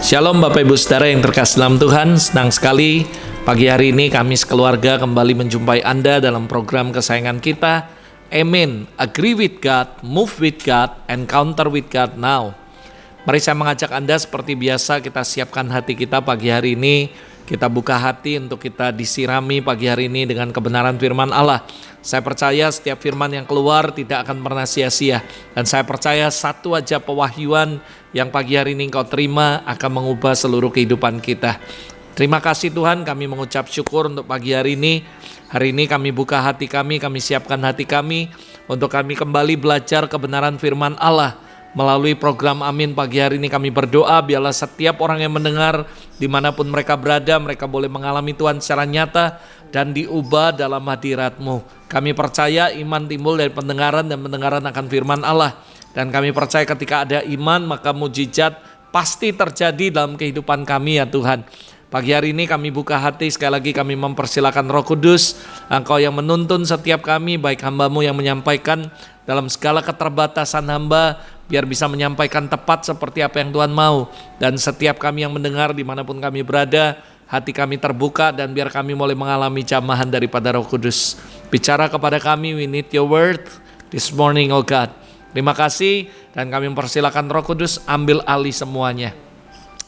Shalom Bapak Ibu Saudara yang terkasih dalam Tuhan. Senang sekali pagi hari ini kami sekeluarga kembali menjumpai Anda dalam program kesayangan kita, Amen. Agree with God, move with God, encounter with God now. Mari saya mengajak Anda seperti biasa, kita siapkan hati kita pagi hari ini. Kita buka hati untuk kita disirami pagi hari ini dengan kebenaran firman Allah. Saya percaya setiap firman yang keluar tidak akan pernah sia-sia. Dan saya percaya satu aja pewahyuan yang pagi hari ini engkau terima akan mengubah seluruh kehidupan kita. Terima kasih Tuhan, kami mengucap syukur untuk pagi hari ini. Hari ini kami buka hati kami siapkan hati kami untuk kami kembali belajar kebenaran firman Allah. Melalui program Amin pagi hari ini kami berdoa biarlah setiap orang yang mendengar dimanapun mereka berada, mereka boleh mengalami Tuhan secara nyata dan diubah dalam hadirat-Mu. Kami percaya iman timbul dari pendengaran dan pendengaran akan firman Allah. Dan kami percaya ketika ada iman maka mujizat pasti terjadi dalam kehidupan kami ya Tuhan. Pagi hari ini kami buka hati, sekali lagi kami mempersilakan Roh Kudus, Engkau yang menuntun setiap kami, baik hamba-Mu yang menyampaikan dalam segala keterbatasan hamba, biar bisa menyampaikan tepat seperti apa yang Tuhan mau. Dan setiap kami yang mendengar dimanapun kami berada, hati kami terbuka dan biar kami mulai mengalami jamahan daripada Roh Kudus. Bicara kepada kami, we need your word this morning, oh God. Terima kasih dan kami mempersilakan Roh Kudus ambil alih semuanya.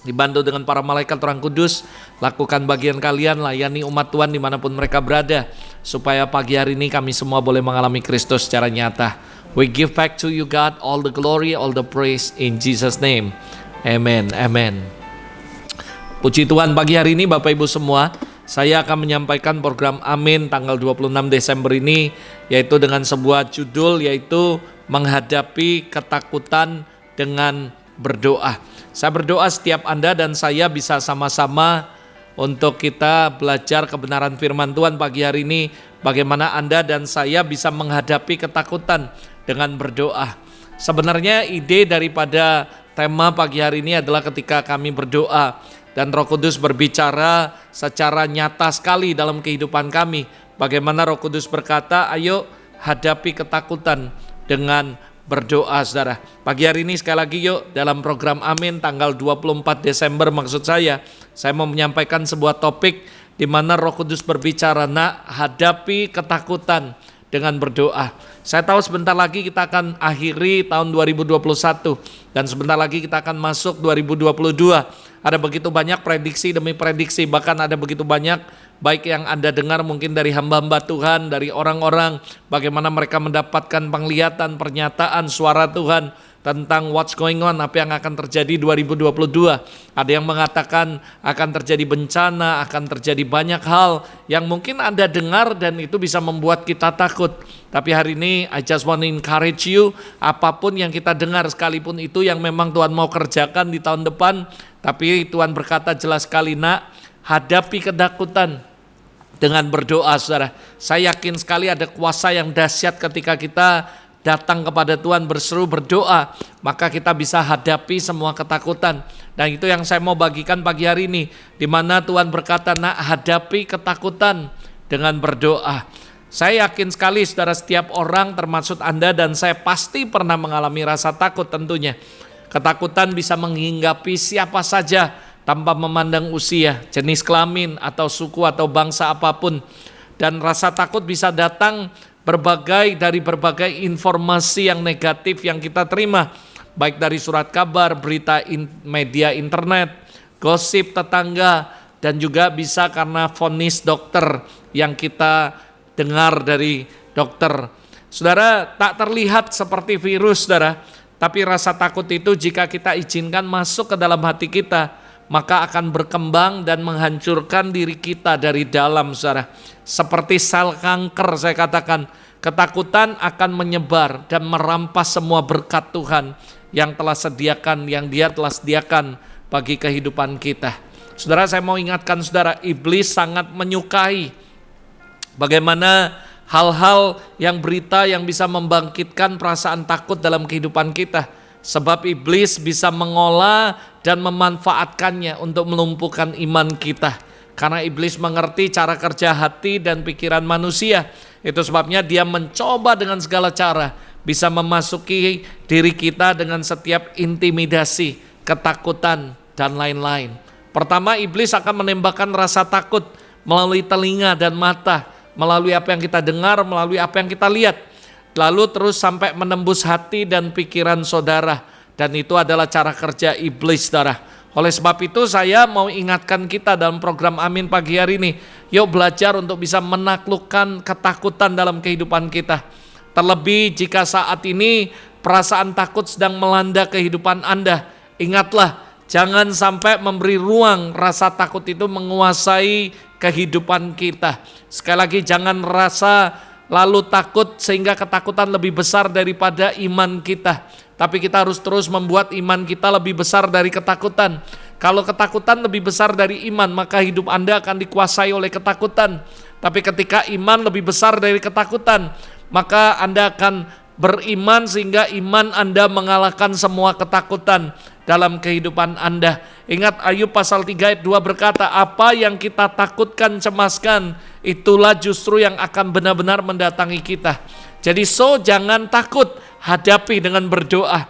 Dibantu dengan para malaikat Orang Kudus, lakukan bagian kalian, layani umat Tuhan dimanapun mereka berada, supaya pagi hari ini kami semua boleh mengalami Kristus secara nyata. We give back to you God all the glory, all the praise in Jesus name. Amen, amen. Puji Tuhan, pagi hari ini Bapak Ibu semua, saya akan menyampaikan program Amin tanggal 26 Desember ini, yaitu dengan sebuah judul, yaitu menghadapi ketakutan dengan berdoa. Saya berdoa setiap Anda dan saya bisa sama-sama untuk kita belajar kebenaran firman Tuhan pagi hari ini. Bagaimana Anda dan saya bisa menghadapi ketakutan dengan berdoa. Sebenarnya ide daripada tema pagi hari ini adalah ketika kami berdoa dan Roh Kudus berbicara secara nyata sekali dalam kehidupan kami. Bagaimana Roh Kudus berkata, ayo hadapi ketakutan dengan berdoa saudara. Pagi hari ini sekali lagi yuk dalam program Amin tanggal 24 Desember maksud saya mau menyampaikan sebuah topik di mana Roh Kudus berbicara, nak, hadapi ketakutan dengan berdoa. Saya tahu sebentar lagi kita akan akhiri tahun 2021 dan sebentar lagi kita akan masuk 2022. Ada begitu banyak prediksi demi prediksi, bahkan ada begitu banyak baik yang Anda dengar mungkin dari hamba-hamba Tuhan, dari orang-orang, bagaimana mereka mendapatkan penglihatan, pernyataan suara Tuhan tentang what's going on, apa yang akan terjadi 2022. Ada yang mengatakan akan terjadi bencana, akan terjadi banyak hal yang mungkin Anda dengar dan itu bisa membuat kita takut. Tapi hari ini I just want to encourage you, apapun yang kita dengar sekalipun itu yang memang Tuhan mau kerjakan di tahun depan, tapi Tuhan berkata jelas sekali, nak, hadapi ketakutan dengan berdoa saudara. Saya yakin sekali ada kuasa yang dahsyat ketika kita datang kepada Tuhan berseru berdoa, maka kita bisa hadapi semua ketakutan. Dan itu yang saya mau bagikan pagi hari ini, di mana Tuhan berkata, nak, hadapi ketakutan dengan berdoa. Saya yakin sekali saudara, setiap orang termasuk Anda dan saya pasti pernah mengalami rasa takut tentunya. Ketakutan bisa menghinggapi siapa saja tanpa memandang usia, jenis kelamin, atau suku atau bangsa apapun. Dan rasa takut bisa datang dari berbagai informasi yang negatif yang kita terima, baik dari surat kabar, berita media internet, gosip tetangga, dan juga bisa karena vonis dokter yang kita dengar dari dokter. Saudara, tak terlihat seperti virus saudara, tapi rasa takut itu jika kita izinkan masuk ke dalam hati kita, maka akan berkembang dan menghancurkan diri kita dari dalam saudara. Seperti sel kanker saya katakan, ketakutan akan menyebar dan merampas semua berkat Tuhan yang Dia telah sediakan bagi kehidupan kita. Saudara, saya mau ingatkan saudara, iblis sangat menyukai bagaimana hal-hal yang berita yang bisa membangkitkan perasaan takut dalam kehidupan kita. Sebab iblis bisa mengolah dan memanfaatkannya untuk melumpuhkan iman kita. Karena iblis mengerti cara kerja hati dan pikiran manusia. Itu sebabnya dia mencoba dengan segala cara bisa memasuki diri kita dengan setiap intimidasi, ketakutan, dan lain-lain. Pertama, iblis akan menembakkan rasa takut melalui telinga dan mata, melalui apa yang kita dengar, melalui apa yang kita lihat. Lalu terus sampai menembus hati dan pikiran saudara. Dan itu adalah cara kerja iblis, saudara. Oleh sebab itu saya mau ingatkan kita dalam program Amin pagi hari ini. Yuk belajar untuk bisa menaklukkan ketakutan dalam kehidupan kita. Terlebih jika saat ini perasaan takut sedang melanda kehidupan Anda. Ingatlah, jangan sampai memberi ruang rasa takut itu menguasai kehidupan kita. Sekali lagi, jangan rasa lalu takut sehingga ketakutan lebih besar daripada iman kita. Tapi kita harus terus membuat iman kita lebih besar dari ketakutan. Kalau ketakutan lebih besar dari iman, maka hidup Anda akan dikuasai oleh ketakutan. Tapi ketika iman lebih besar dari ketakutan, maka Anda akan beriman sehingga iman Anda mengalahkan semua ketakutan dalam kehidupan Anda. Ingat Ayub pasal 3 ayat 2 berkata, apa yang kita takutkan, cemaskan, itulah justru yang akan benar-benar mendatangi kita. Jadi jangan takut, hadapi dengan berdoa.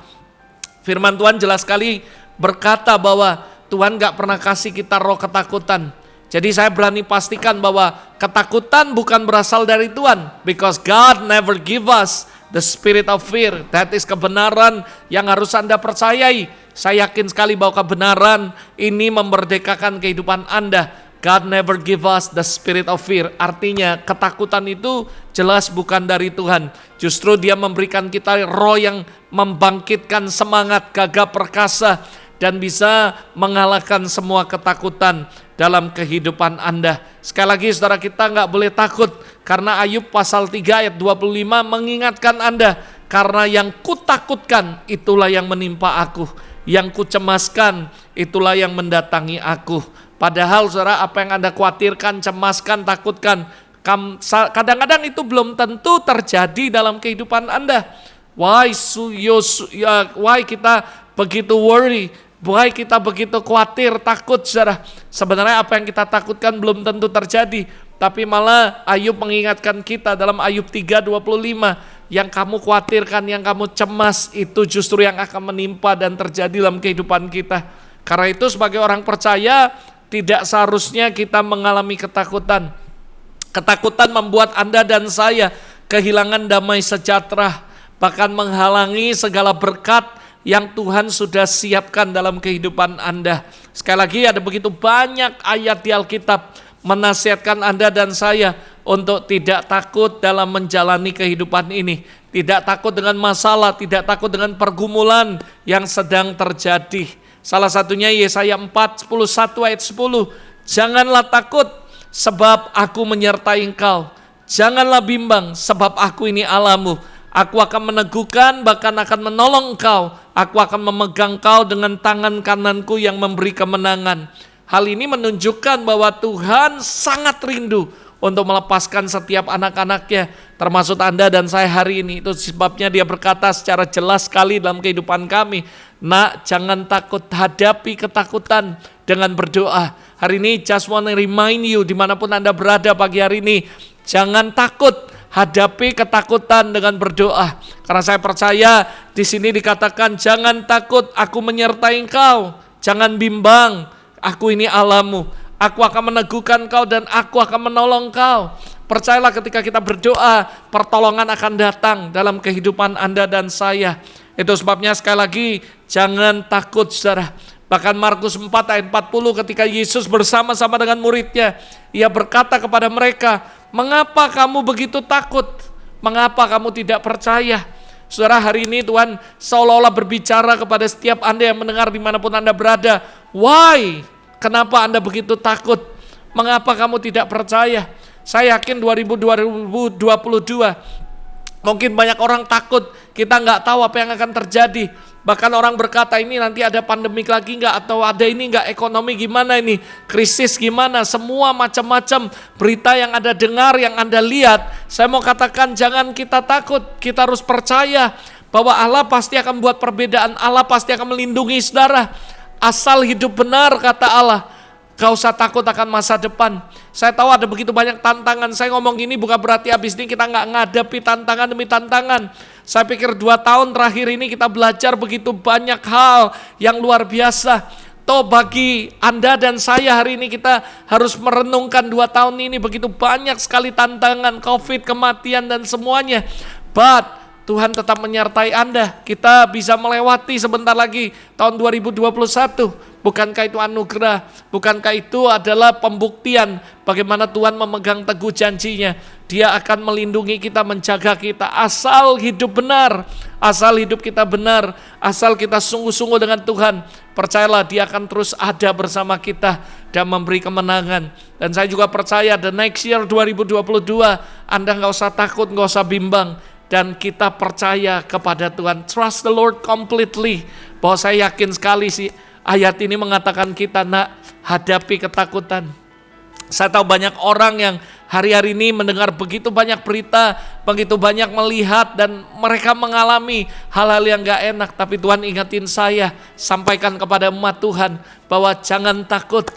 Firman Tuhan jelas sekali berkata bahwa Tuhan gak pernah kasih kita roh ketakutan. Jadi saya berani pastikan bahwa ketakutan bukan berasal dari Tuhan. Because God never give us the spirit of fear. That is kebenaran yang harus Anda percayai. Saya yakin sekali bahwa kebenaran ini memerdekakan kehidupan Anda. God never give us the spirit of fear. Artinya ketakutan itu jelas bukan dari Tuhan. Justru Dia memberikan kita roh yang membangkitkan semangat, gagah perkasa, dan bisa mengalahkan semua ketakutan dalam kehidupan Anda. Sekali lagi saudara, kita nggak boleh takut, karena Ayub pasal 3 ayat 25 mengingatkan Anda, karena yang kutakutkan itulah yang menimpa aku, yang kucemaskan itulah yang mendatangi aku. Padahal saudara, apa yang Anda khawatirkan, cemaskan, takutkan, kadang-kadang itu belum tentu terjadi dalam kehidupan Anda. Why kita begitu worry? Why kita begitu khawatir, takut, saudara? Sebenarnya apa yang kita takutkan belum tentu terjadi. Tapi malah Ayub mengingatkan kita dalam Ayub 3:25, yang kamu khawatirkan, yang kamu cemas, itu justru yang akan menimpa dan terjadi dalam kehidupan kita. Karena itu sebagai orang percaya, tidak seharusnya kita mengalami ketakutan. Ketakutan membuat Anda dan saya kehilangan damai sejahtera, bahkan menghalangi segala berkat yang Tuhan sudah siapkan dalam kehidupan Anda. Sekali lagi, ada begitu banyak ayat di Alkitab menasihatkan Anda dan saya untuk tidak takut dalam menjalani kehidupan ini. Tidak takut dengan masalah, tidak takut dengan pergumulan yang sedang terjadi. Salah satunya Yesaya 4:11 ayat 10. Janganlah takut, sebab aku menyertai engkau. Janganlah bimbang, sebab aku ini Allahmu. Aku akan meneguhkan, bahkan akan menolong engkau. Aku akan memegang engkau dengan tangan kananku yang memberi kemenangan. Hal ini menunjukkan bahwa Tuhan sangat rindu untuk melepaskan setiap anak-anaknya, termasuk Anda dan saya hari ini. Itu sebabnya Dia berkata secara jelas sekali dalam kehidupan kami, nak, jangan takut, hadapi ketakutan dengan berdoa. Hari ini just want to remind you, dimanapun Anda berada pagi hari ini, jangan takut, hadapi ketakutan dengan berdoa. Karena saya percaya di sini dikatakan, jangan takut, aku menyertai engkau. Jangan bimbang, aku ini Allahmu. Aku akan meneguhkan kau dan aku akan menolong kau. Percayalah, ketika kita berdoa, pertolongan akan datang dalam kehidupan Anda dan saya. Itu sebabnya sekali lagi, jangan takut, saudara. Bahkan Markus 4 ayat 40, ketika Yesus bersama-sama dengan muridnya, Ia berkata kepada mereka, mengapa kamu begitu takut? Mengapa kamu tidak percaya? Saudara, hari ini Tuhan seolah-olah berbicara kepada setiap Anda yang mendengar dimanapun Anda berada. Why? Kenapa Anda begitu takut? Mengapa kamu tidak percaya? Saya yakin 2022 mungkin banyak orang takut, kita nggak tahu apa yang akan terjadi. Bahkan orang berkata, ini nanti ada pandemik lagi nggak, atau ada ini nggak, ekonomi gimana ini, krisis gimana, semua macam-macam berita yang Anda dengar, yang Anda lihat. Saya mau katakan, jangan kita takut, kita harus percaya bahwa Allah pasti akan buat perbedaan, Allah pasti akan melindungi saudara. Asal hidup benar, kata Allah, gak usah takut akan masa depan. Saya tahu ada begitu banyak tantangan. Saya ngomong gini bukan berarti habis ini kita gak ngadepi tantangan demi tantangan. Saya pikir 2 tahun terakhir ini kita belajar begitu banyak hal yang luar biasa. Toh bagi Anda dan saya hari ini kita harus merenungkan 2 tahun ini begitu banyak sekali tantangan, COVID, kematian dan semuanya. But Tuhan tetap menyertai Anda. Kita bisa melewati sebentar lagi tahun 2021. Bukankah itu anugerah? Bukankah itu adalah pembuktian bagaimana Tuhan memegang teguh janjinya? Dia akan melindungi kita, menjaga kita asal hidup benar. Asal hidup kita benar, asal kita sungguh-sungguh dengan Tuhan. Percayalah Dia akan terus ada bersama kita dan memberi kemenangan. Dan saya juga percaya the next year 2022 Anda gak usah takut, gak usah bimbang. Dan kita percaya kepada Tuhan. Trust the Lord completely. Bahwa saya yakin sekali sih ayat ini mengatakan kita nak hadapi ketakutan. Saya tahu banyak orang yang hari-hari ini mendengar begitu banyak berita, begitu banyak melihat dan mereka mengalami hal-hal yang gak enak. Tapi Tuhan ingatin saya, sampaikan kepada umat Tuhan bahwa jangan takut,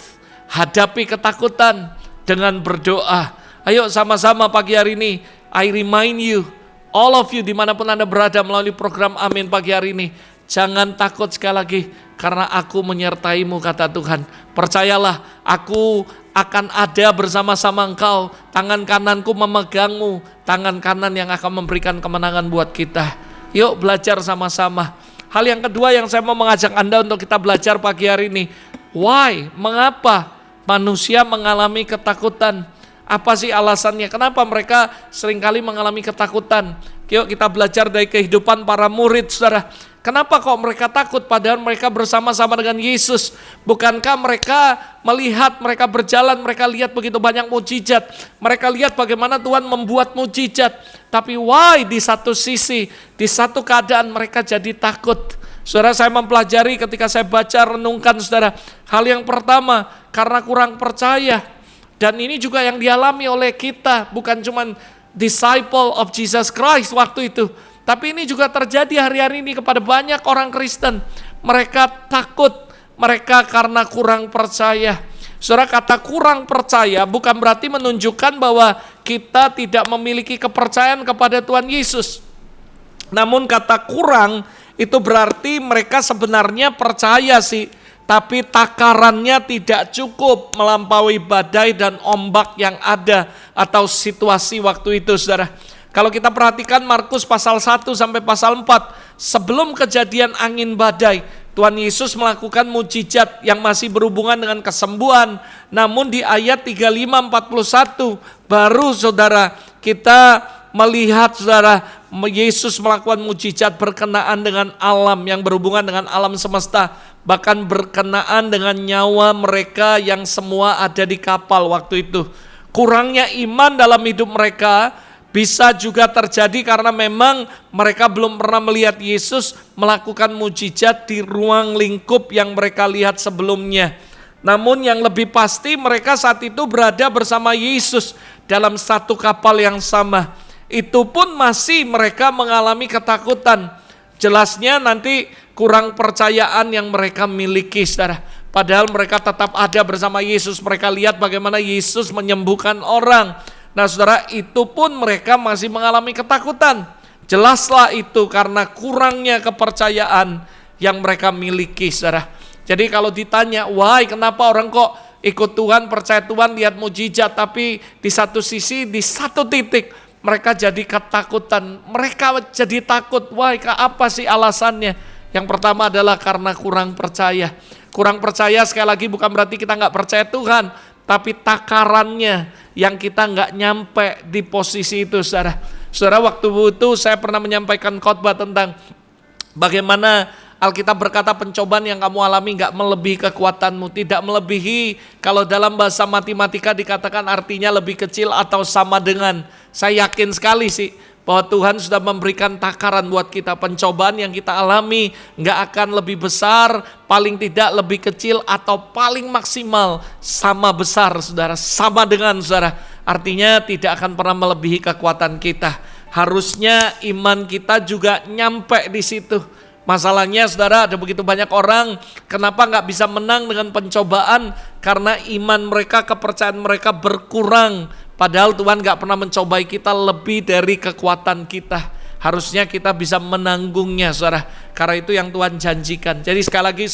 hadapi ketakutan dengan berdoa. Ayo sama-sama pagi hari ini, I remind you, all of you dimanapun Anda berada melalui program Amin pagi hari ini, jangan takut sekali lagi karena aku menyertaimu kata Tuhan. Percayalah, aku akan ada bersama-sama engkau. Tangan kananku memegangmu, tangan kanan yang akan memberikan kemenangan buat kita. Yuk belajar sama-sama. Hal yang kedua yang saya mau mengajak Anda untuk kita belajar pagi hari ini. Why? Mengapa manusia mengalami ketakutan? Apa sih alasannya? Kenapa mereka seringkali mengalami ketakutan? Yuk kita belajar dari kehidupan para murid, saudara. Kenapa kok mereka takut padahal mereka bersama-sama dengan Yesus? Bukankah mereka melihat, mereka berjalan, mereka lihat begitu banyak mujizat. Mereka lihat bagaimana Tuhan membuat mujizat. Tapi why di satu sisi, di satu keadaan mereka jadi takut? Saudara, saya mempelajari ketika saya baca renungkan saudara. Hal yang pertama, karena kurang percaya. Dan ini juga yang dialami oleh kita, bukan cuma disciple of Jesus Christ waktu itu. Tapi ini juga terjadi hari-hari ini kepada banyak orang Kristen. Mereka takut, mereka karena kurang percaya. Saudara, kata kurang percaya bukan berarti menunjukkan bahwa kita tidak memiliki kepercayaan kepada Tuhan Yesus. Namun kata kurang itu berarti mereka sebenarnya percaya sih, tapi takarannya tidak cukup melampaui badai dan ombak yang ada atau situasi waktu itu, saudara. Kalau kita perhatikan Markus pasal 1 sampai pasal 4, sebelum kejadian angin badai, Tuhan Yesus melakukan mujizat yang masih berhubungan dengan kesembuhan. Namun di ayat 35-41 baru saudara kita melihat saudara Yesus melakukan mujizat berkenaan dengan alam yang berhubungan dengan alam semesta. Bahkan berkenaan dengan nyawa mereka yang semua ada di kapal waktu itu. Kurangnya iman dalam hidup mereka bisa juga terjadi karena memang mereka belum pernah melihat Yesus melakukan mujizat di ruang lingkup yang mereka lihat sebelumnya. Namun yang lebih pasti mereka saat itu berada bersama Yesus dalam satu kapal yang sama. Itu pun masih mereka mengalami ketakutan. Jelasnya nanti kurang percayaan yang mereka miliki, saudara. Padahal mereka tetap ada bersama Yesus. Mereka lihat bagaimana Yesus menyembuhkan orang. Nah saudara, itu pun mereka masih mengalami ketakutan. Jelaslah itu karena kurangnya kepercayaan yang mereka miliki, saudara. Jadi kalau ditanya, why kenapa orang kok ikut Tuhan, percaya Tuhan, lihat mujizat, tapi di satu sisi, di satu titik mereka jadi ketakutan. Mereka jadi takut, why, apa sih alasannya? Yang pertama adalah karena kurang percaya. Kurang percaya sekali lagi bukan berarti kita gak percaya Tuhan, tapi takarannya yang kita nggak nyampe di posisi itu, saudara. Saudara, waktu itu saya pernah menyampaikan khotbah tentang bagaimana Alkitab berkata pencobaan yang kamu alami nggak melebihi kekuatanmu, tidak melebihi. Kalau dalam bahasa matematika dikatakan artinya lebih kecil atau sama dengan. Saya yakin sekali sih bahwa Tuhan sudah memberikan takaran buat kita. Pencobaan yang kita alami nggak akan lebih besar, paling tidak lebih kecil atau paling maksimal sama besar, saudara, sama dengan, saudara. Artinya tidak akan pernah melebihi kekuatan kita. Harusnya iman kita juga nyampe di situ. Masalahnya saudara, ada begitu banyak orang kenapa gak bisa menang dengan pencobaan? Karena iman mereka, kepercayaan mereka berkurang. Padahal Tuhan gak pernah mencobai kita lebih dari kekuatan kita. Harusnya kita bisa menanggungnya, saudara. Karena itu yang Tuhan janjikan. Jadi sekali lagi,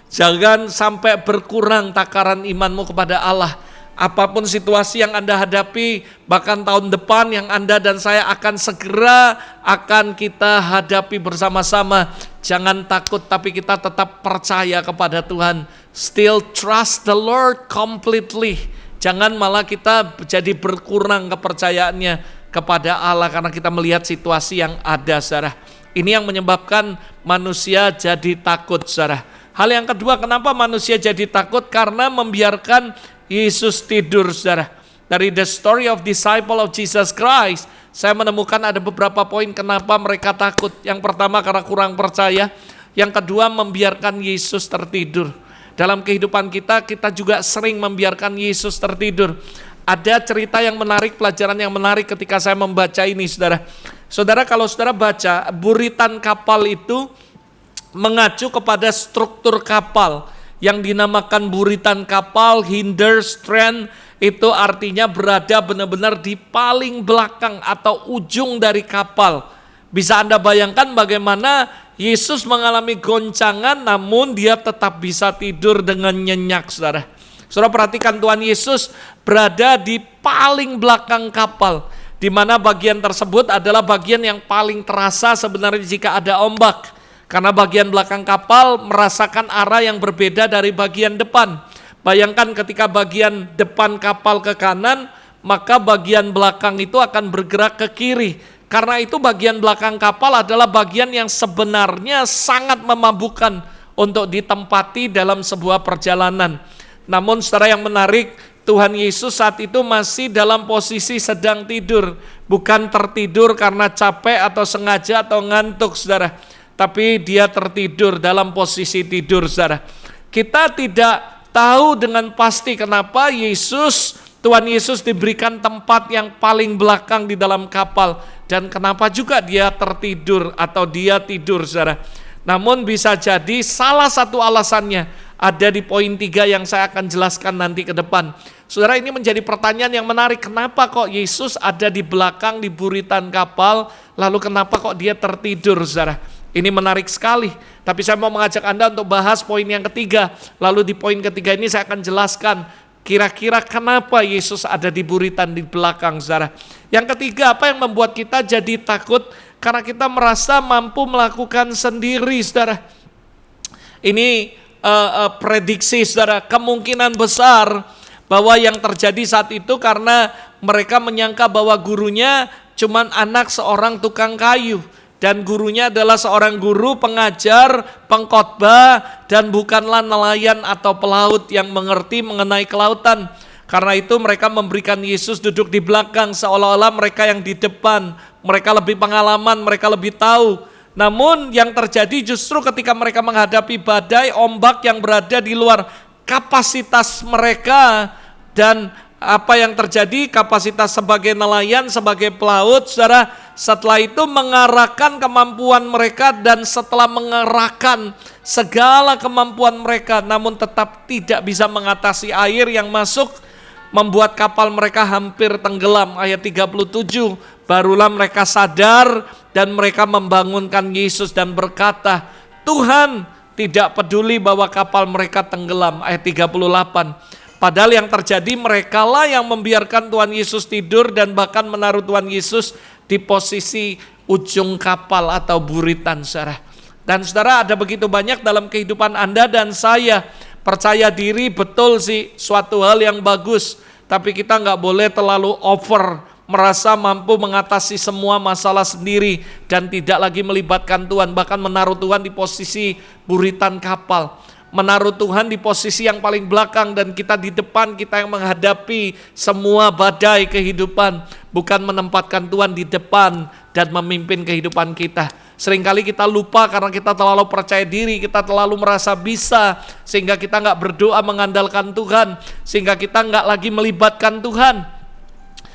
Jangan sampai berkurang takaran imanmu kepada Allah. Apapun situasi yang Anda hadapi, bahkan tahun depan yang Anda dan saya akan segera akan kita hadapi bersama-sama. Jangan takut, tapi kita tetap percaya kepada Tuhan. Still trust the Lord completely. Jangan malah kita jadi berkurang kepercayaannya kepada Allah karena kita melihat situasi yang ada, saudara. Ini yang menyebabkan manusia jadi takut, saudara. Hal yang kedua, kenapa manusia jadi takut? Karena membiarkan Yesus tidur, saudara. Dari The Story of Disciple of Jesus Christ, saya menemukan ada beberapa poin kenapa mereka takut. Yang pertama karena kurang percaya. Yang kedua membiarkan Yesus tertidur. Dalam kehidupan kita juga sering membiarkan Yesus tertidur. Ada cerita yang menarik, pelajaran yang menarik ketika saya membaca ini, saudara. Saudara, kalau saudara baca, buritan kapal itu mengacu kepada struktur kapal yang dinamakan buritan kapal, hinder strand, itu artinya berada benar-benar di paling belakang atau ujung dari kapal. Bisa Anda bayangkan bagaimana Yesus mengalami goncangan namun dia tetap bisa tidur dengan nyenyak, saudara. Saudara perhatikan, Tuhan Yesus berada di paling belakang kapal, di mana bagian tersebut adalah bagian yang paling terasa sebenarnya jika ada ombak. Karena bagian belakang kapal merasakan arah yang berbeda dari bagian depan. Bayangkan ketika bagian depan kapal ke kanan, maka bagian belakang itu akan bergerak ke kiri. Karena itu bagian belakang kapal adalah bagian yang sebenarnya sangat memabukkan untuk ditempati dalam sebuah perjalanan. Namun saudara, yang menarik, Tuhan Yesus saat itu masih dalam posisi sedang tidur. Bukan tertidur karena capek atau sengaja atau ngantuk, saudara. Tapi dia tertidur dalam posisi tidur, saudara. Kita tidak tahu dengan pasti kenapa Tuhan Yesus diberikan tempat yang paling belakang di dalam kapal. Dan kenapa juga dia tertidur atau dia tidur, saudara. Namun bisa jadi salah satu alasannya ada di poin 3 yang saya akan jelaskan nanti ke depan. Saudara, ini menjadi pertanyaan yang menarik. Kenapa kok Yesus ada di belakang di buritan kapal, lalu kenapa kok dia tertidur, saudara? Ini menarik sekali, tapi saya mau mengajak Anda untuk bahas poin yang ketiga. Lalu di poin ketiga ini saya akan jelaskan kira-kira kenapa Yesus ada di buritan di belakang, saudara. Yang ketiga, apa yang membuat kita jadi takut? Karena kita merasa mampu melakukan sendiri, saudara. Ini prediksi, saudara, kemungkinan besar bahwa yang terjadi saat itu karena mereka menyangka bahwa gurunya cuman anak seorang tukang kayu. Dan gurunya adalah seorang guru, pengajar, pengkhotbah, dan bukanlah nelayan atau pelaut yang mengerti mengenai kelautan. Karena itu mereka memberikan Yesus duduk di belakang, seolah-olah mereka yang di depan. Mereka lebih pengalaman, mereka lebih tahu. Namun yang terjadi justru ketika mereka menghadapi badai, ombak yang berada di luar kapasitas mereka. Dan apa yang terjadi, kapasitas sebagai nelayan, sebagai pelaut, saudara, setelah itu mengarahkan kemampuan mereka, dan setelah mengerahkan segala kemampuan mereka, namun tetap tidak bisa mengatasi air yang masuk, membuat kapal mereka hampir tenggelam. Ayat 37, barulah mereka sadar dan mereka membangunkan Yesus dan berkata, Tuhan, tidak peduli bahwa kapal mereka tenggelam. Ayat 38. Padahal yang terjadi merekalah yang membiarkan Tuhan Yesus tidur dan bahkan menaruh Tuhan Yesus di posisi ujung kapal atau buritan, saudara. Dan saudara, ada begitu banyak dalam kehidupan Anda dan saya. Percaya diri betul sih, suatu hal yang bagus. Tapi kita nggak boleh terlalu over, merasa mampu mengatasi semua masalah sendiri dan tidak lagi melibatkan Tuhan. Bahkan menaruh Tuhan di posisi buritan kapal. Menaruh Tuhan di posisi yang paling belakang dan kita di depan, kita yang menghadapi semua badai kehidupan. Bukan menempatkan Tuhan di depan dan memimpin kehidupan kita. Seringkali kita lupa karena kita terlalu percaya diri, kita terlalu merasa bisa, sehingga kita nggak berdoa mengandalkan Tuhan, sehingga kita nggak lagi melibatkan Tuhan.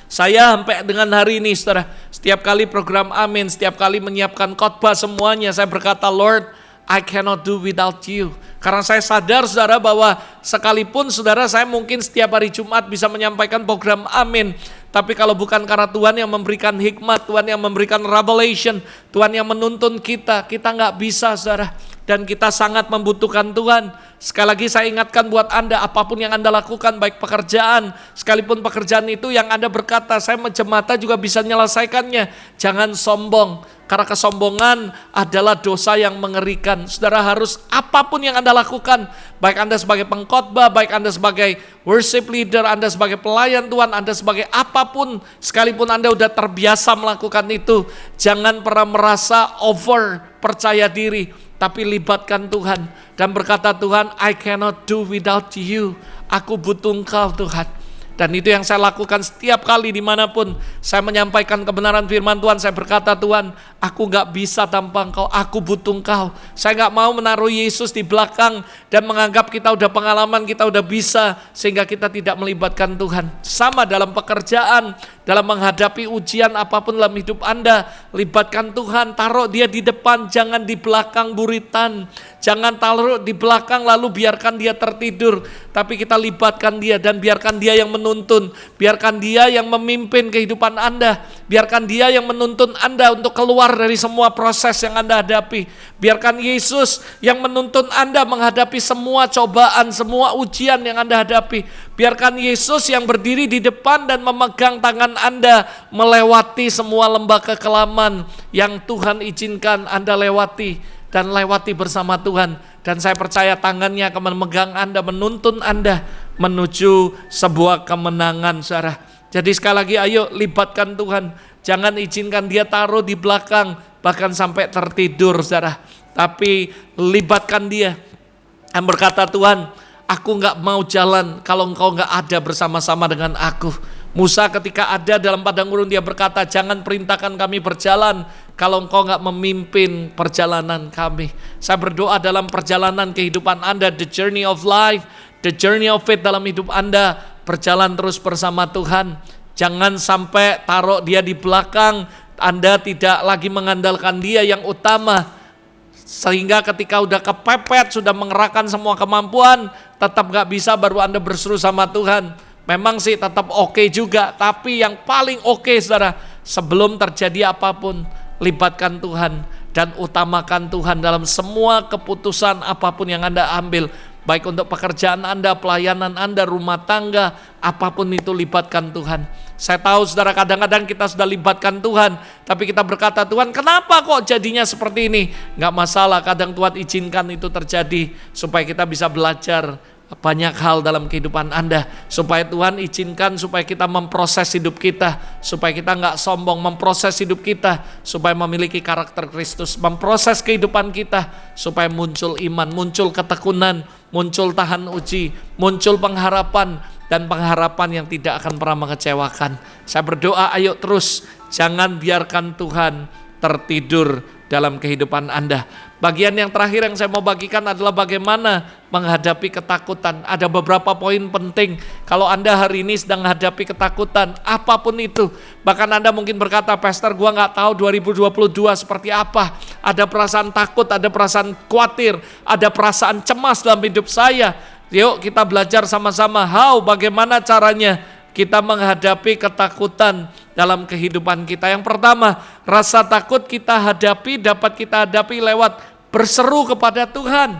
Saya sampai dengan hari ini, saudara, setiap kali program Amin, setiap kali menyiapkan khotbah, semuanya saya berkata, Lord, I cannot do without you. Karena saya sadar, saudara, bahwa sekalipun saudara saya mungkin setiap hari Jumat bisa menyampaikan program Amin, tapi kalau bukan karena Tuhan yang memberikan hikmat, Tuhan yang memberikan revelation, Tuhan yang menuntun kita, kita nggak bisa, saudara. dan kita sangat membutuhkan Tuhan. Sekali lagi saya ingatkan buat Anda, apapun yang Anda lakukan, baik pekerjaan, sekalipun pekerjaan itu yang Anda berkata, saya menjemata juga bisa menyelesaikannya. Jangan sombong, karena kesombongan adalah dosa yang mengerikan. Saudara harus apapun yang Anda lakukan, baik Anda sebagai pengkhotbah, baik Anda sebagai worship leader, Anda sebagai pelayan Tuhan, Anda sebagai apapun, sekalipun Anda udah terbiasa melakukan itu, jangan pernah merasa over percaya diri, tapi libatkan Tuhan dan berkata, Tuhan, I cannot do without you. Aku butuh Engkau Tuhan. Dan itu yang saya lakukan setiap kali dimanapun saya menyampaikan kebenaran firman Tuhan. Saya berkata, Tuhan, aku gak bisa tanpa Engkau, aku butuh Engkau. Saya gak mau menaruh Yesus di belakang dan menganggap kita udah pengalaman, kita udah bisa, sehingga kita tidak melibatkan Tuhan. Sama dalam pekerjaan, dalam menghadapi ujian apapun dalam hidup Anda, libatkan Tuhan, taruh dia di depan, jangan di belakang buritan. Jangan taruh di belakang lalu biarkan dia tertidur, tapi kita libatkan dia dan biarkan dia yang menuntun, biarkan dia yang memimpin kehidupan Anda, biarkan dia yang menuntun Anda untuk keluar dari semua proses yang Anda hadapi. Biarkan Yesus yang menuntun Anda menghadapi semua cobaan, semua ujian yang Anda hadapi. Biarkan Yesus yang berdiri di depan dan memegang tangan Anda melewati semua lembah kekelaman yang Tuhan izinkan Anda lewati. Dan lewati bersama Tuhan. Dan saya percaya tangannya akan memegang Anda, menuntun Anda menuju sebuah kemenangan, saudara. Jadi sekali lagi, ayo libatkan Tuhan. Jangan izinkan dia taruh di belakang, bahkan sampai tertidur, saudara. Tapi libatkan dia. Dan berkata, Tuhan, aku gak mau jalan kalau Engkau gak ada bersama-sama dengan aku. Musa ketika ada dalam padang gurun, dia berkata, jangan perintahkan kami berjalan kalau Engkau gak memimpin perjalanan kami. Saya berdoa dalam perjalanan kehidupan Anda, the journey of life, the journey of faith dalam hidup Anda, berjalan terus bersama Tuhan. Jangan sampai taruh dia di belakang, Anda tidak lagi mengandalkan dia yang utama. Sehingga ketika udah kepepet, sudah mengerahkan semua kemampuan, tetap gak bisa, baru Anda berseru sama Tuhan. Memang sih tetap oke juga, tapi yang paling oke, saudara, sebelum terjadi apapun, libatkan Tuhan dan utamakan Tuhan dalam semua keputusan apapun yang Anda ambil. Baik untuk pekerjaan Anda, pelayanan Anda, rumah tangga, apapun itu libatkan Tuhan. Saya tahu saudara, kadang-kadang kita sudah libatkan Tuhan, tapi kita berkata, Tuhan kenapa kok jadinya seperti ini? Gak masalah, kadang Tuhan izinkan itu terjadi supaya kita bisa belajar banyak hal dalam kehidupan Anda, supaya Tuhan izinkan supaya kita memproses hidup kita, supaya kita nggak sombong, memproses hidup kita supaya memiliki karakter Kristus, memproses kehidupan kita supaya muncul iman, muncul ketekunan, muncul tahan uji, muncul pengharapan, dan pengharapan yang tidak akan pernah mengecewakan. Saya berdoa, ayo terus, jangan biarkan Tuhan tertidur dalam kehidupan Anda. Bagian yang terakhir yang saya mau bagikan adalah bagaimana menghadapi ketakutan. Ada beberapa poin penting. Kalau Anda hari ini sedang menghadapi ketakutan, apapun itu, bahkan Anda mungkin berkata, Pastor, gua nggak tahu 2022 seperti apa. Ada perasaan takut, ada perasaan khawatir, ada perasaan cemas dalam hidup saya. Yuk kita belajar sama-sama, bagaimana caranya kita menghadapi ketakutan dalam kehidupan kita. Yang pertama, rasa takut dapat kita hadapi lewat berseru kepada Tuhan.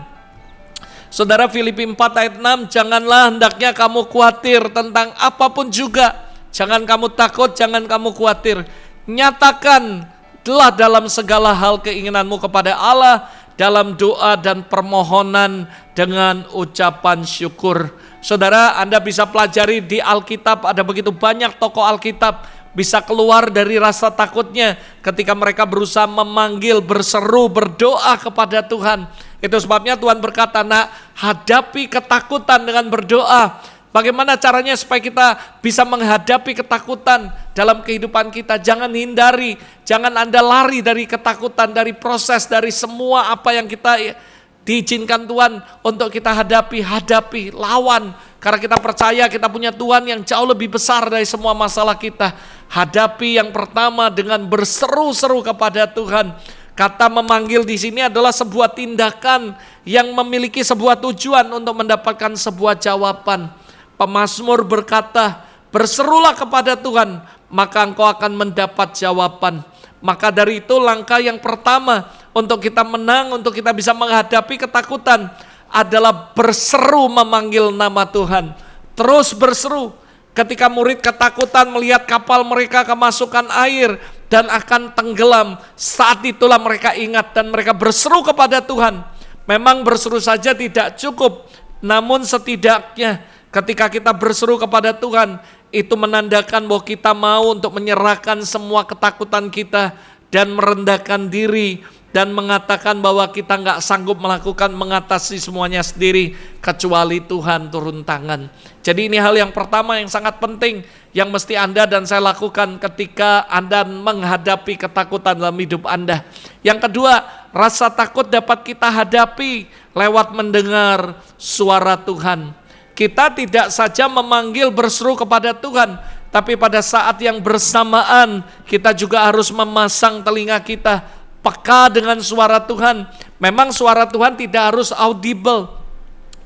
Saudara, Filipi 4 ayat 6, janganlah hendaknya kamu khawatir tentang apapun juga. Jangan kamu takut, jangan kamu khawatir. Nyatakanlah dalam segala hal keinginanmu kepada Allah dalam doa dan permohonan dengan ucapan syukur. Saudara, Anda bisa pelajari di Alkitab, ada begitu banyak tokoh Alkitab bisa keluar dari rasa takutnya ketika mereka berusaha memanggil, berseru, berdoa kepada Tuhan. Itu sebabnya Tuhan berkata, nak, hadapi ketakutan dengan berdoa. Bagaimana caranya supaya kita bisa menghadapi ketakutan dalam kehidupan kita? Jangan hindari, jangan Anda lari dari ketakutan, dari proses, dari semua apa yang kita diizinkan Tuhan untuk kita hadapi, lawan. Karena kita percaya kita punya Tuhan yang jauh lebih besar dari semua masalah kita. Hadapi yang pertama dengan berseru-seru kepada Tuhan. Kata memanggil di sini adalah sebuah tindakan yang memiliki sebuah tujuan untuk mendapatkan sebuah jawaban. Pemazmur berkata, berserulah kepada Tuhan, maka engkau akan mendapat jawaban. Maka dari itu langkah yang pertama untuk kita menang, untuk kita bisa menghadapi ketakutan adalah berseru memanggil nama Tuhan. Terus berseru. Ketika murid ketakutan melihat kapal mereka kemasukan air dan akan tenggelam, saat itulah mereka ingat dan mereka berseru kepada Tuhan. Memang berseru saja tidak cukup, namun setidaknya ketika kita berseru kepada Tuhan, itu menandakan bahwa kita mau untuk menyerahkan semua ketakutan kita dan merendahkan diri dan mengatakan bahwa kita nggak sanggup mengatasi semuanya sendiri kecuali Tuhan turun tangan. Jadi ini hal yang pertama yang sangat penting yang mesti Anda dan saya lakukan ketika Anda menghadapi ketakutan dalam hidup Anda. Yang kedua, rasa takut dapat kita hadapi lewat mendengar suara Tuhan. Kita tidak saja memanggil berseru kepada Tuhan, tapi pada saat yang bersamaan kita juga harus memasang telinga kita peka dengan suara Tuhan. Memang suara Tuhan tidak harus audible,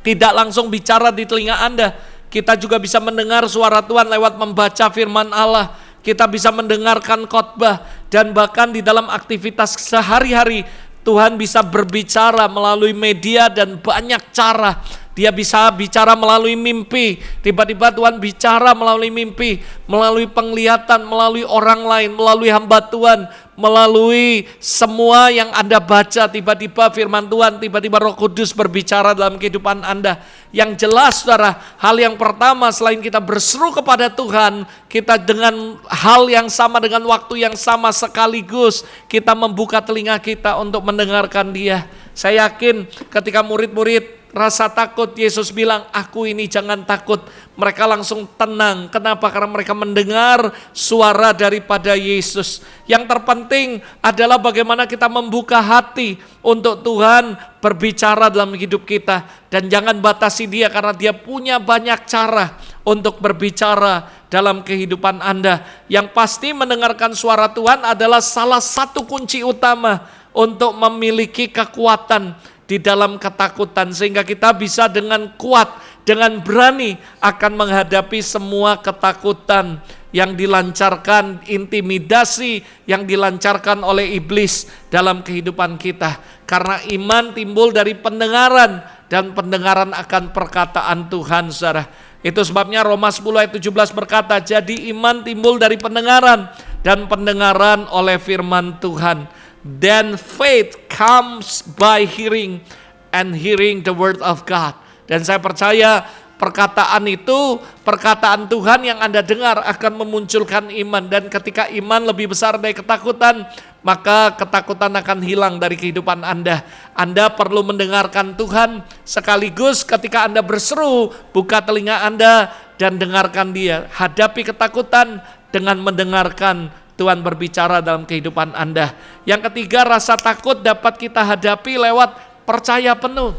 tidak langsung bicara di telinga Anda. Kita juga bisa mendengar suara Tuhan lewat membaca firman Allah. Kita bisa mendengarkan khotbah dan bahkan di dalam aktivitas sehari-hari Tuhan bisa berbicara melalui media dan banyak cara. Dia bisa bicara melalui mimpi. Tiba-tiba Tuhan bicara melalui mimpi, melalui penglihatan, melalui orang lain, melalui hamba Tuhan, melalui semua yang Anda baca. Tiba-tiba firman Tuhan, tiba-tiba Roh Kudus berbicara dalam kehidupan Anda. Yang jelas saudara, hal yang pertama selain kita berseru kepada Tuhan, kita dengan hal yang sama, dengan waktu yang sama sekaligus kita membuka telinga kita untuk mendengarkan Dia. Saya yakin ketika murid-murid rasa takut, Yesus bilang, aku ini jangan takut. Mereka langsung tenang. Kenapa? Karena mereka mendengar suara daripada Yesus. Yang terpenting adalah bagaimana kita membuka hati untuk Tuhan berbicara dalam hidup kita. Dan jangan batasi Dia karena Dia punya banyak cara untuk berbicara dalam kehidupan Anda. Yang pasti mendengarkan suara Tuhan adalah salah satu kunci utama untuk memiliki kekuatan di dalam ketakutan, sehingga kita bisa dengan kuat, dengan berani akan menghadapi semua ketakutan yang dilancarkan, intimidasi yang dilancarkan oleh iblis dalam kehidupan kita. Karena iman timbul dari pendengaran dan pendengaran akan perkataan Tuhan, saudara. Itu sebabnya Roma 10 ayat 17 berkata, jadi iman timbul dari pendengaran dan pendengaran oleh firman Tuhan. Then faith comes by hearing and hearing the word of God. Dan saya percaya perkataan itu, perkataan Tuhan yang Anda dengar akan memunculkan iman. Dan ketika iman lebih besar dari ketakutan, maka ketakutan akan hilang dari kehidupan Anda. Anda perlu mendengarkan Tuhan sekaligus ketika Anda berseru, buka telinga Anda dan dengarkan Dia. Hadapi ketakutan dengan mendengarkan Tuhan berbicara dalam kehidupan Anda. Yang ketiga, rasa takut dapat kita hadapi lewat percaya penuh.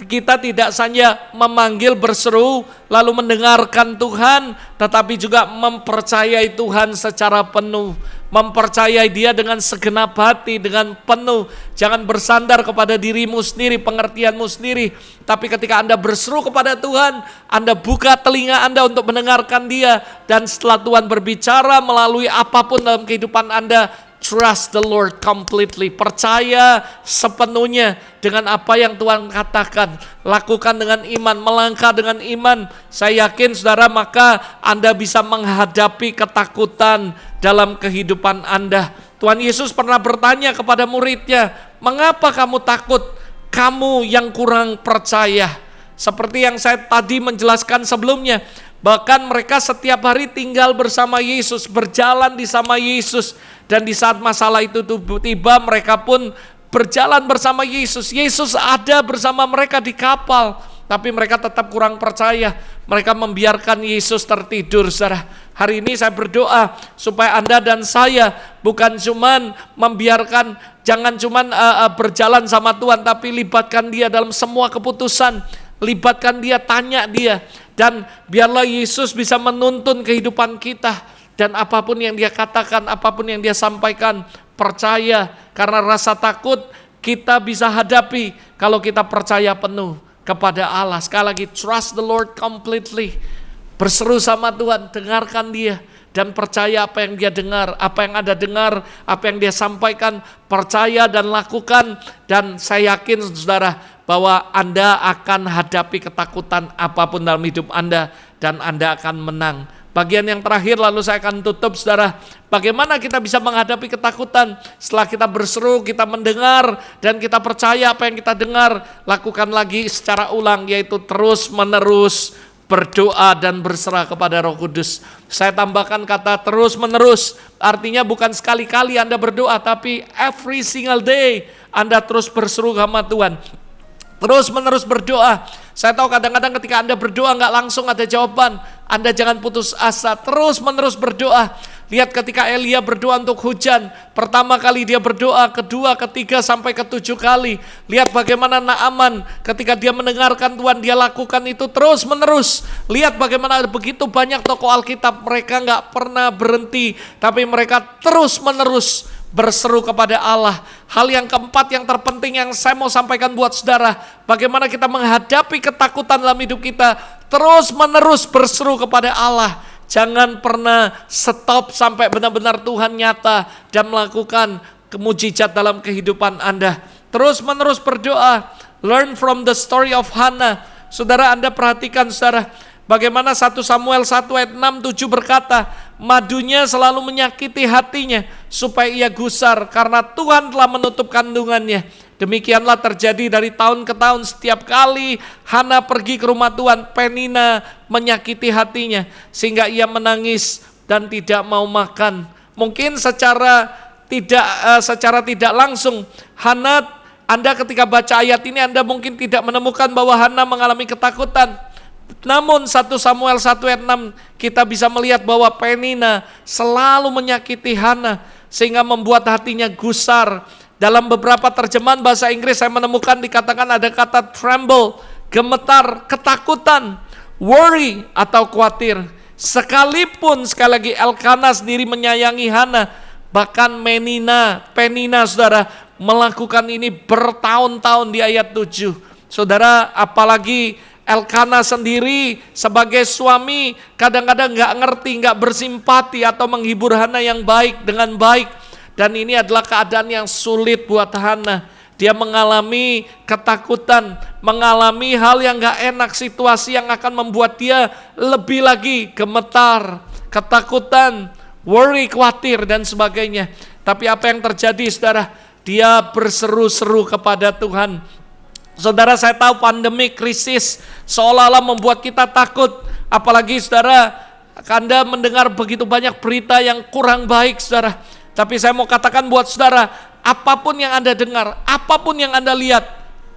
Kita tidak saja memanggil berseru lalu mendengarkan Tuhan, tetapi juga mempercayai Tuhan secara penuh. Mempercayai Dia dengan segenap hati, dengan penuh. Jangan bersandar kepada dirimu sendiri, pengertianmu sendiri. Tapi ketika Anda berseru kepada Tuhan, Anda buka telinga Anda untuk mendengarkan Dia. Dan setelah Tuhan berbicara melalui apapun dalam kehidupan Anda, trust the Lord completely. Percaya sepenuhnya dengan apa yang Tuhan katakan. Lakukan dengan iman, melangkah dengan iman. Saya yakin saudara, maka Anda bisa menghadapi ketakutan dalam kehidupan Anda. Tuhan Yesus pernah bertanya kepada muridnya, mengapa kamu takut? Kamu yang kurang percaya. Seperti yang saya tadi menjelaskan sebelumnya, bahkan mereka setiap hari tinggal bersama Yesus, berjalan di sama Yesus. Dan di saat masalah itu tiba, mereka pun berjalan bersama Yesus. Yesus ada bersama mereka di kapal, tapi mereka tetap kurang percaya. Mereka membiarkan Yesus tertidur, saudara. Hari ini saya berdoa supaya Anda dan saya bukan cuman membiarkan, jangan cuman berjalan sama Tuhan, tapi libatkan Dia dalam semua keputusan. Libatkan Dia, tanya Dia. Dan biarlah Yesus bisa menuntun kehidupan kita. Dan apapun yang Dia katakan, apapun yang Dia sampaikan, percaya. Karena rasa takut kita bisa hadapi kalau kita percaya penuh kepada Allah. Sekali lagi, trust the Lord completely. Berseru sama Tuhan, dengarkan Dia. dan percaya apa yang dia dengar, apa yang Anda dengar, apa yang dia sampaikan, percaya dan lakukan. Dan saya yakin saudara bahwa Anda akan hadapi ketakutan apapun dalam hidup Anda dan Anda akan menang. Bagian yang terakhir lalu saya akan tutup saudara. Bagaimana kita bisa menghadapi ketakutan? Setelah kita berseru, kita mendengar, dan kita percaya apa yang kita dengar. Lakukan lagi secara ulang, yaitu terus menerus berdoa dan berserah kepada Roh Kudus. Saya tambahkan kata terus menerus. Artinya bukan sekali-kali Anda berdoa, tapi every single day Anda terus berseru sama Tuhan. Terus menerus berdoa. Saya tahu kadang-kadang ketika Anda berdoa nggak langsung ada jawaban. Anda jangan putus asa, terus menerus berdoa. Lihat ketika Elia berdoa untuk hujan. Pertama kali dia berdoa, kedua, ketiga, sampai ketujuh kali. Lihat bagaimana Naaman ketika dia mendengarkan Tuhan, dia lakukan itu terus menerus. Lihat bagaimana begitu banyak tokoh Alkitab, mereka nggak pernah berhenti, tapi mereka terus menerus berseru kepada Allah. Hal yang keempat yang terpenting yang saya mau sampaikan buat saudara, bagaimana kita menghadapi ketakutan dalam hidup kita, terus menerus berseru kepada Allah. Jangan pernah stop sampai benar-benar Tuhan nyata dan melakukan mujizat dalam kehidupan Anda. Terus menerus berdoa. Learn from the story of Hannah. Saudara, Anda perhatikan saudara, bagaimana 1 Samuel 1 ayat 6-7 berkata, madunya selalu menyakiti hatinya supaya ia gusar karena Tuhan telah menutup kandungannya. Demikianlah terjadi dari tahun ke tahun. Setiap kali Hana pergi ke rumah Tuhan, Penina menyakiti hatinya sehingga ia menangis dan tidak mau makan. Mungkin secara tidak langsung Anda ketika baca ayat ini Anda mungkin tidak menemukan bahwa Hana mengalami ketakutan. Namun 1 Samuel 1 ayat 6 kita bisa melihat bahwa Penina selalu menyakiti Hana sehingga membuat hatinya gusar. Dalam beberapa terjemahan bahasa Inggris saya menemukan dikatakan ada kata tremble, gemetar, ketakutan, worry atau khawatir. Sekalipun sekali lagi Elkana sendiri menyayangi Hana, bahkan Penina saudara melakukan ini bertahun-tahun di ayat 7. Saudara, apalagi Elkana sendiri sebagai suami kadang-kadang gak ngerti, gak bersimpati atau menghibur Hana yang baik dengan baik. Dan ini adalah keadaan yang sulit buat Hana. Dia mengalami ketakutan, mengalami hal yang gak enak, situasi yang akan membuat dia lebih lagi gemetar, ketakutan, worry, khawatir dan sebagainya. Tapi apa yang terjadi saudara? Dia berseru-seru kepada Tuhan. Saudara, saya tahu pandemi, krisis seolah-olah membuat kita takut. Apalagi saudara, Anda mendengar begitu banyak berita yang kurang baik saudara. Tapi saya mau katakan buat saudara, apapun yang Anda dengar, apapun yang Anda lihat,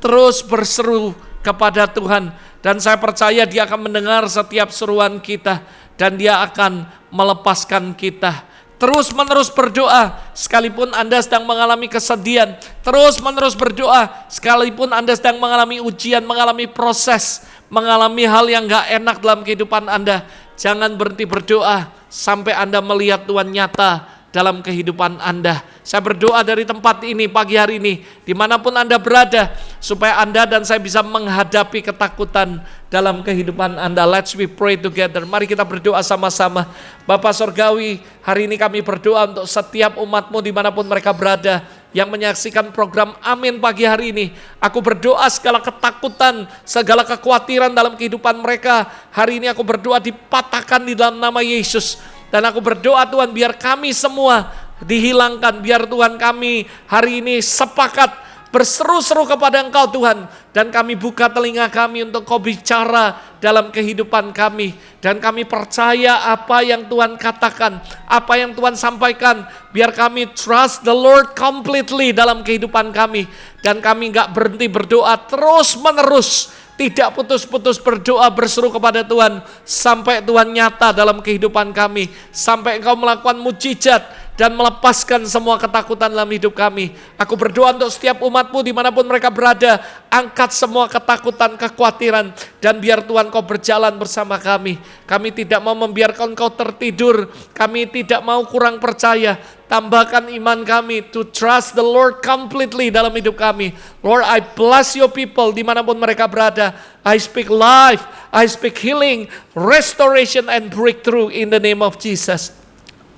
terus berseru kepada Tuhan. Dan saya percaya Dia akan mendengar setiap seruan kita dan Dia akan melepaskan kita. Terus menerus berdoa, sekalipun Anda sedang mengalami kesedihan. Terus menerus berdoa, sekalipun Anda sedang mengalami ujian, mengalami proses, mengalami hal yang gak enak dalam kehidupan Anda. Jangan berhenti berdoa sampai Anda melihat Tuhan nyata dalam kehidupan Anda. Saya berdoa dari tempat ini pagi hari ini, dimanapun Anda berada, supaya Anda dan saya bisa menghadapi ketakutan dalam kehidupan Anda. Let's we pray together. Mari kita berdoa sama-sama. Bapa Sorgawi, hari ini kami berdoa untuk setiap umat-Mu dimanapun mereka berada, yang menyaksikan program Amin pagi hari ini. Aku berdoa segala ketakutan, segala kekhawatiran dalam kehidupan mereka, hari ini aku berdoa dipatahkan di dalam nama Yesus. Dan aku berdoa Tuhan, biar kami semua dihilangkan, biar Tuhan kami hari ini sepakat berseru-seru kepada Engkau Tuhan. Dan kami buka telinga kami untuk Kau bicara dalam kehidupan kami. Dan kami percaya apa yang Tuhan katakan, apa yang Tuhan sampaikan. Biar kami trust the Lord completely dalam kehidupan kami. Dan kami gak berhenti berdoa terus menerus, tidak putus-putus berdoa berseru kepada Tuhan sampai Tuhan nyata dalam kehidupan kami, sampai Engkau melakukan mujizat dan melepaskan semua ketakutan dalam hidup kami. Aku berdoa untuk setiap umat-Mu dimanapun mereka berada, angkat semua ketakutan, kekhawatiran, dan biar Tuhan Kau berjalan bersama kami. Kami tidak mau membiarkan Kau tertidur, kami tidak mau kurang percaya. Tambahkan iman kami to trust the Lord completely dalam hidup kami. Lord, I bless your people dimanapun mereka berada. I speak life, I speak healing, restoration and breakthrough in the name of Jesus.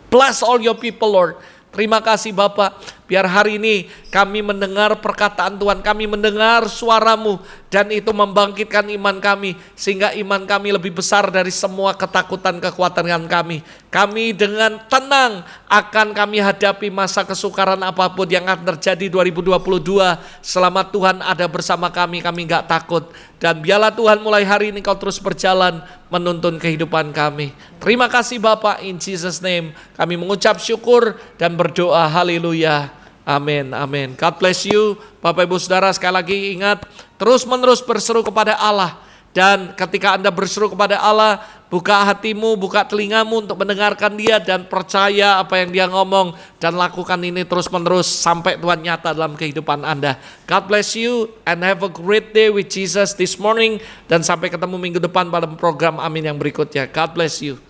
Bless all your people, Lord. Terima kasih Bapak, biar hari ini kami mendengar perkataan Tuhan, kami mendengar suara-Mu, dan itu membangkitkan iman kami, sehingga iman kami lebih besar dari semua ketakutan kekhawatiran kami. Kami dengan tenang akan kami hadapi masa kesukaran apapun yang akan terjadi 2022. Selama Tuhan ada bersama kami gak takut. Dan biarlah Tuhan mulai hari ini Kau terus berjalan menuntun kehidupan kami. Terima kasih Bapak, in Jesus name kami mengucap syukur dan berdoa, haleluya, amin, amin. God bless you Bapak Ibu Saudara. Sekali lagi ingat, terus menerus berseru kepada Allah. Dan ketika Anda berseru kepada Allah, buka hatimu, buka telingamu untuk mendengarkan Dia, dan percaya apa yang Dia ngomong, dan lakukan ini terus menerus sampai Tuhan nyata dalam kehidupan Anda. God bless you and have a great day with Jesus this morning. Dan sampai ketemu minggu depan pada program Amin yang berikutnya. God bless you.